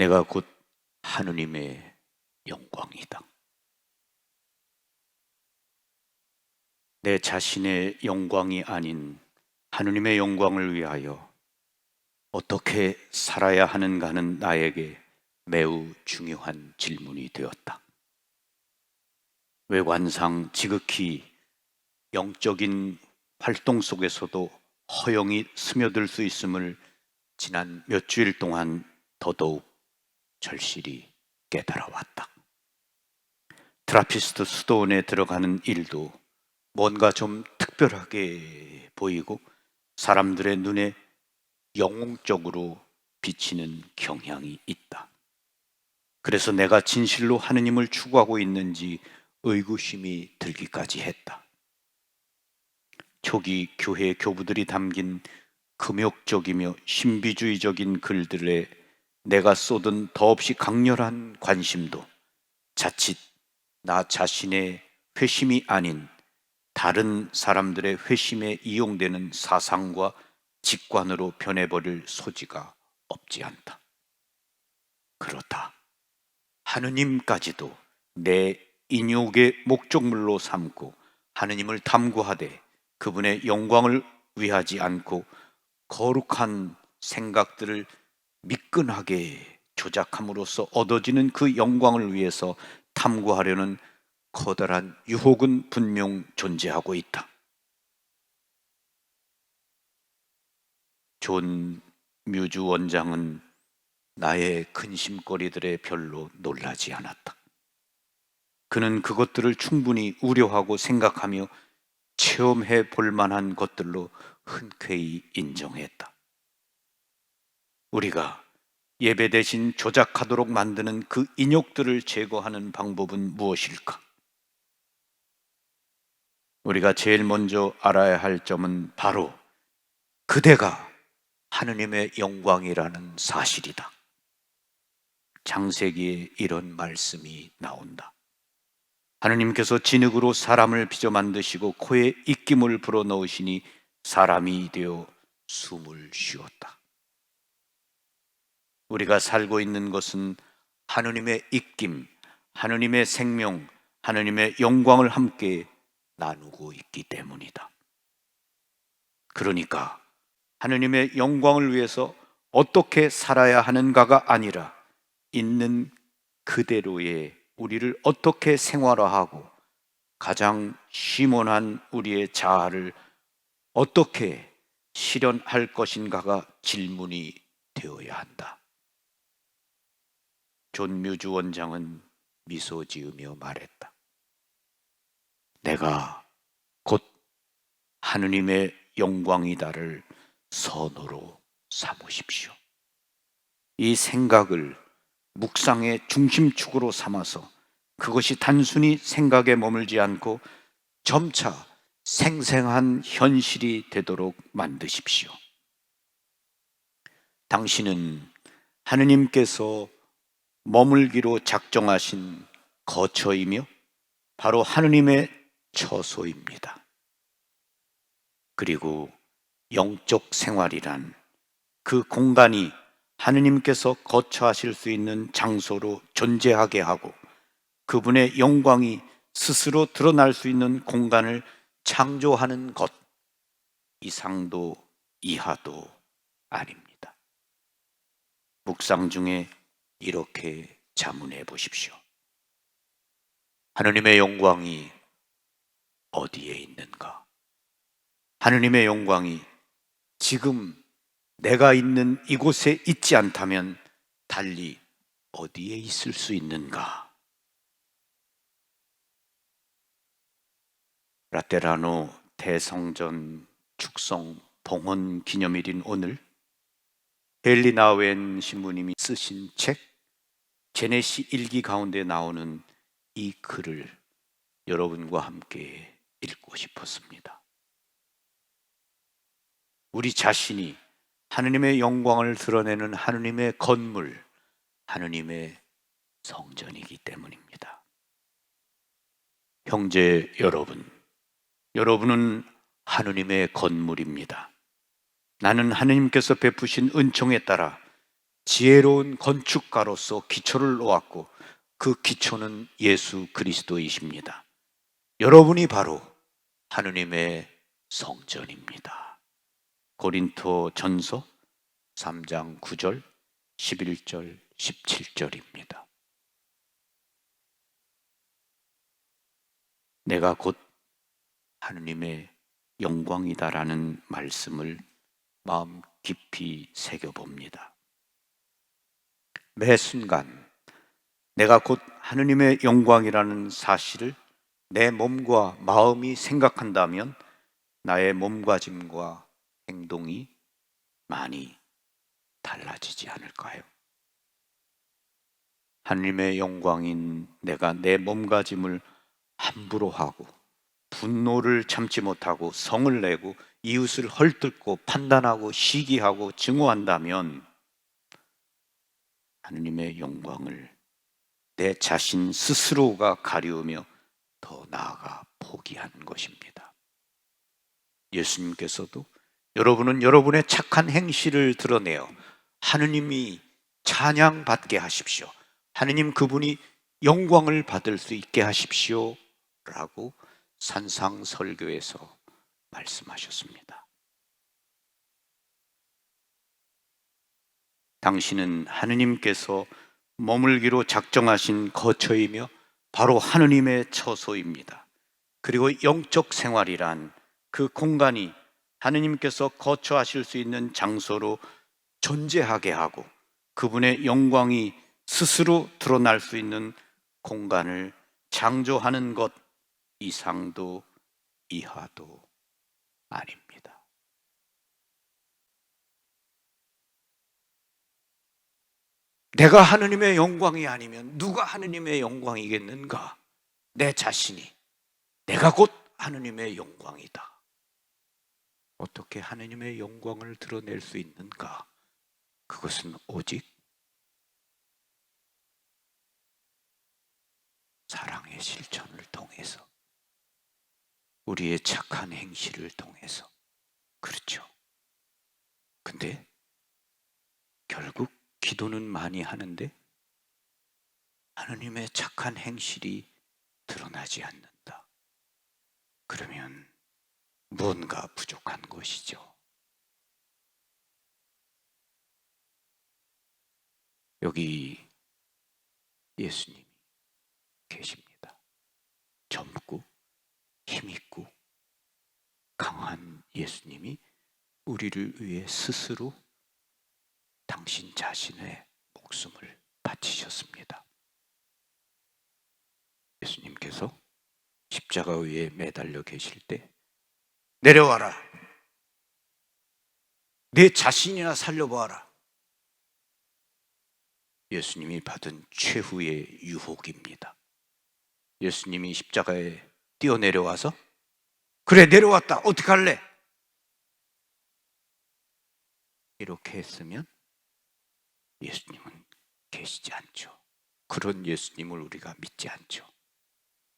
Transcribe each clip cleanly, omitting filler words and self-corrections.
내가 곧 하느님의 영광이다. 내 자신의 영광이 아닌 하느님의 영광을 위하여 어떻게 살아야 하는가는 나에게 매우 중요한 질문이 되었다. 외관상 지극히 영적인 활동 속에서도 허영이 스며들 수 있음을 지난 몇 주일 동안 더더욱 절실히 깨달아왔다. 트라피스트 수도원에 들어가는 일도 뭔가 좀 특별하게 보이고 사람들의 눈에 영웅적으로 비치는 경향이 있다. 그래서 내가 진실로 하느님을 추구하고 있는지 의구심이 들기까지 했다. 초기 교회 교부들이 담긴 금욕적이며 신비주의적인 글들에 내가 쏟은 더없이 강렬한 관심도 자칫 나 자신의 회심이 아닌 다른 사람들의 회심에 이용되는 사상과 직관으로 변해버릴 소지가 없지 않다. 그렇다. 하느님까지도 내 인욕의 목적물로 삼고 하느님을 탐구하되 그분의 영광을 위하지 않고 거룩한 생각들을 미끈하게 조작함으로써 얻어지는 그 영광을 위해서 탐구하려는 커다란 유혹은 분명 존재하고 있다. 존 뮤즈 원장은 나의 근심거리들에 별로 놀라지 않았다. 그는 그것들을 충분히 우려하고 생각하며 체험해 볼 만한 것들로 흔쾌히 인정했다. 우리가 예배 대신 조작하도록 만드는 그 인욕들을 제거하는 방법은 무엇일까? 우리가 제일 먼저 알아야 할 점은 바로 그대가 하느님의 영광이라는 사실이다. 창세기에 이런 말씀이 나온다. 하느님께서 진흙으로 사람을 빚어 만드시고 코에 입김을 불어넣으시니 사람이 되어 숨을 쉬었다. 우리가 살고 있는 것은 하느님의 입김, 하느님의 생명, 하느님의 영광을 함께 나누고 있기 때문이다. 그러니까 하느님의 영광을 위해서 어떻게 살아야 하는가가 아니라 있는 그대로의 우리를 어떻게 생활화하고 가장 심원한 우리의 자아를 어떻게 실현할 것인가가 질문이 되어야 한다. 존 뮤즈 원장은 미소 지으며 말했다. 내가 곧 하느님의 영광이다를 선호로 삼으십시오. 이 생각을 묵상의 중심축으로 삼아서 그것이 단순히 생각에 머물지 않고 점차 생생한 현실이 되도록 만드십시오. 당신은 하느님께서 머물기로 작정하신 거처이며 바로 하느님의 처소입니다. 그리고 영적 생활이란 그 공간이 하느님께서 거처하실 수 있는 장소로 존재하게 하고 그분의 영광이 스스로 드러날 수 있는 공간을 창조하는 것 이상도 이하도 아닙니다. 묵상 중에 이렇게 자문해 보십시오. 하느님의 영광이 어디에 있는가? 하느님의 영광이 지금 내가 있는 이곳에 있지 않다면 달리 어디에 있을 수 있는가? 라테라노 대성전 축성 봉헌 기념일인 오늘 헬리나 웬 신부님이 쓰신 책 제네시 일기 가운데 나오는 이 글을 여러분과 함께 읽고 싶었습니다. 우리 자신이 하느님의 영광을 드러내는 하느님의 건물, 하느님의 성전이기 때문입니다. 형제 여러분, 여러분은 하느님의 건물입니다. 나는 하느님께서 베푸신 은총에 따라 지혜로운 건축가로서 기초를 놓았고 그 기초는 예수 그리스도이십니다. 여러분이 바로 하느님의 성전입니다. 고린토 전서 3장 9절, 11절, 17절입니다. 내가 곧 하느님의 영광이다라는 말씀을 마음 깊이 새겨봅니다. 매 순간 내가 곧 하느님의 영광이라는 사실을 내 몸과 마음이 생각한다면 나의 몸가짐과 행동이 많이 달라지지 않을까요? 하느님의 영광인 내가 내 몸가짐을 함부로 하고 분노를 참지 못하고 성을 내고 이웃을 헐뜯고 판단하고 시기하고 증오한다면 하느님의 영광을 내 자신 스스로가 가리우며 더 나아가 포기하는 것입니다. 예수님께서도 여러분은 여러분의 착한 행실을 드러내어 하느님이 찬양받게 하십시오. 하느님 그분이 영광을 받을 수 있게 하십시오 라고 산상설교에서 말씀하셨습니다. 당신은 하느님께서 머물기로 작정하신 거처이며 바로 하느님의 처소입니다. 그리고 영적 생활이란 그 공간이 하느님께서 거처하실 수 있는 장소로 존재하게 하고 그분의 영광이 스스로 드러날 수 있는 공간을 창조하는 것 이상도 이하도 아닙니다. 내가 하느님의 영광이 아니면 누가 하느님의 영광이겠는가? 내 자신이 내가 곧 하느님의 영광이다. 어떻게 하느님의 영광을 드러낼 수 있는가? 그것은 오직 사랑의 실천을 통해서, 우리의 착한 행실을 통해서. 그렇죠. 근데 결국 기도는 많이 하는데 하느님의 착한 행실이 드러나지 않는다. 그러면 무언가 부족한 것이죠. 여기 예수님이 계십니다. 젊고 힘있고 강한 예수님이 우리를 위해 스스로 당신 자신의 목숨을 바치셨습니다. 예수님께서 십자가 위에 매달려 계실 때 내려와라. 내 자신이나 살려보아라. 예수님이 받은 최후의 유혹입니다. 예수님이 십자가에 뛰어내려와서 그래 내려왔다. 어떻게 할래? 이렇게 했으면 예수님은 계시지 않죠. 그런 예수님을 우리가 믿지 않죠.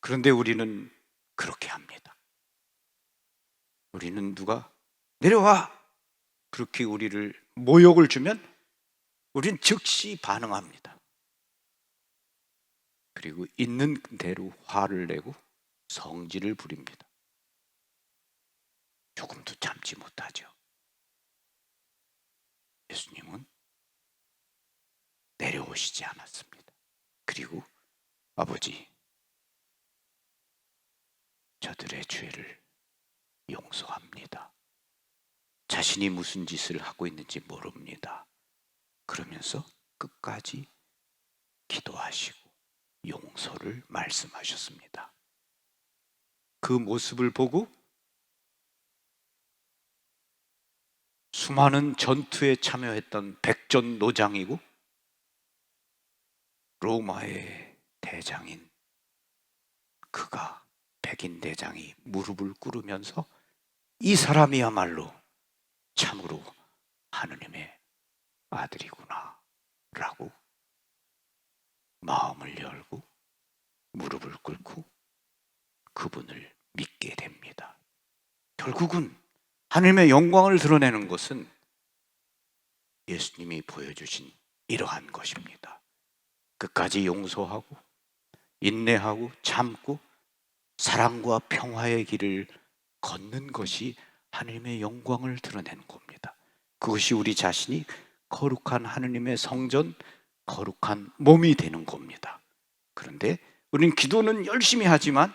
그런데 우리는 그렇게 합니다. 우리는 누가 내려와 그렇게 우리를 모욕을 주면 우리는 즉시 반응합니다. 그리고 있는 대로 화를 내고 성질을 부립니다. 조금도 참지 못하죠. 예수님은 내려오시지 않았습니다. 그리고 아버지, 저들의 죄를 용서합니다. 자신이 무슨 짓을 하고 있는지 모릅니다. 그러면서 끝까지 기도하시고 용서를 말씀하셨습니다. 그 모습을 보고 수많은 전투에 참여했던 백전노장이고 로마의 대장인 그가, 백인 대장이 무릎을 꿇으면서 이 사람이야말로 참으로 하느님의 아들이구나 라고 마음을 열고 무릎을 꿇고 그분을 믿게 됩니다. 결국은 하느님의 영광을 드러내는 것은 예수님이 보여주신 이러한 것입니다. 끝까지 용서하고 인내하고 참고 사랑과 평화의 길을 걷는 것이 하나님의 영광을 드러내는 겁니다. 그것이 우리 자신이 거룩한 하나님의 성전, 거룩한 몸이 되는 겁니다. 그런데 우리는 기도는 열심히 하지만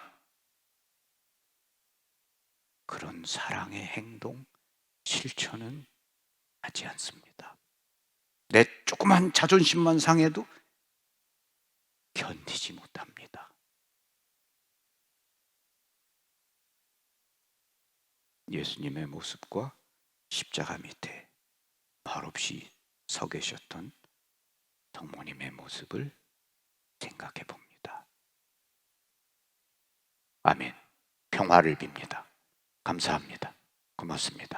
그런 사랑의 행동, 실천은 하지 않습니다. 내 조그만 자존심만 상해도 견디지 못합니다. 예수님의 모습과 십자가 밑에 말없이 서 계셨던 성모님의 모습을 생각해 봅니다. 아멘. 평화를 빕니다. 감사합니다. 고맙습니다.